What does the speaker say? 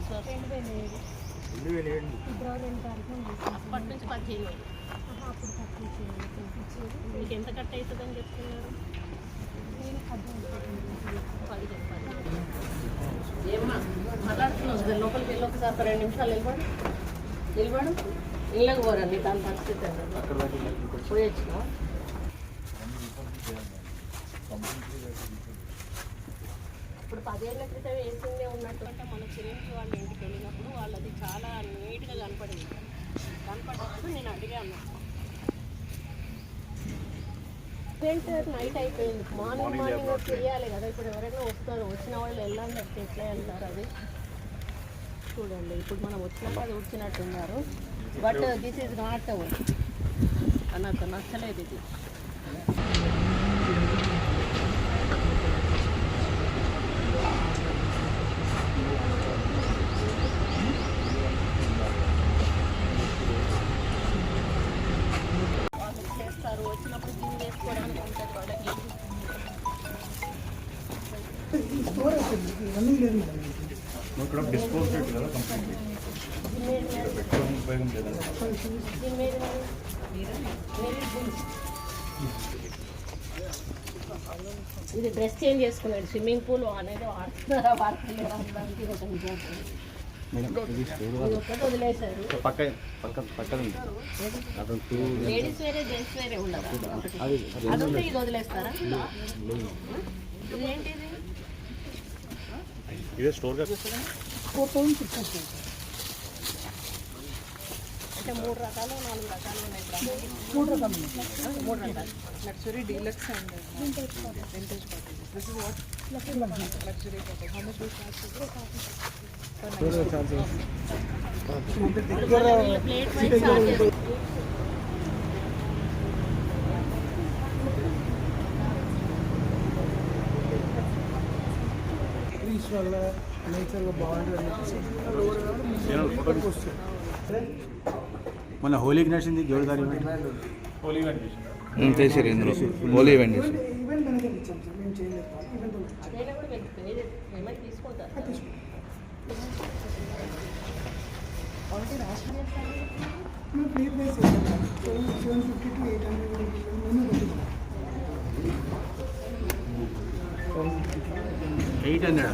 2007 ఫిబ్రవరి 2 తారీఖున అప్పటి నుంచి 15 అప్పుడు కట్టించేది. మీకు ఎంత కట్ అవుతుందని చెప్తున్నారు? నేను 15 ఏమ్మా మాట్లాడుతున్నావు లోపలికి వెళ్ళి ఒకసారి 2 నిమిషాలు నిలబడు ఇళ్ళకి పోరా నీ దాని పరిస్థితి పోయొచ్చునా? ఇప్పుడు 10 ఏళ్ల క్రితం వేసిందే ఉన్నట్టు అంటే మన చిరంజీ వాళ్ళ ఇంటికి వెళ్ళినప్పుడు వాళ్ళది చాలా నీట్గా కనపడప్పుడు నేను అడిగాను. నైట్ అయిపోయింది, మార్నింగ్ చేయాలి కదా. ఇప్పుడు ఎవరైనా వస్తారు, వచ్చిన వాళ్ళు వెళ్ళండి అంటే ఎట్లా వెళ్తారు? అది చూడండి, ఇప్పుడు మనం వచ్చినాక అది వచ్చినట్టున్నారు. బట్ దిస్ ఈజ్ నాట్ నాకు నచ్చలేదు ఇది. చేస్తారు వచ్చినప్పుడు జిమ్ చేసుకోవడానికి ఉంటుంది వాళ్ళకి. ఇది డ్రెస్ చేంజ్ చేసుకున్నాడు, స్విమ్మింగ్ పూల్ అనేది వాడుతున్నారా వాడుతున్నారా అనడానికి ఒక వదిలేశారు. లేడీస్ వేరే జెంట్స్ వేరే ఉండదు, అదంతా ఇది వదిలేస్తారా? ఇదేంటిది? అంటే 3 రకాలు 4 రకాలు ఉన్నాయి. 3 రకాలు. Luxury deluxe and vintage packages. This is what luxury package. How much will cost? Plate wise charges. వల్ల నేచర్గా బాగుంటుంది. మన హోలీకి నచ్చింది జోరుదారి చేసారు ఇందులో హోలీ ఈవెంట్ చేసి ఈవెంట్ మేనేజర్ ఇచ్చాం సార్, మేము చేయలేదు. ఈవెంట్ అదైనా కూడా మీకు పేమెంట్ తీసుకుంటారు. ఆల్రెడీ రాష్ట్రం మేము ఫ్రీ ప్లేస్ చేస్తాం. 750 to 800 మేము పెట్టిస్తాం. 800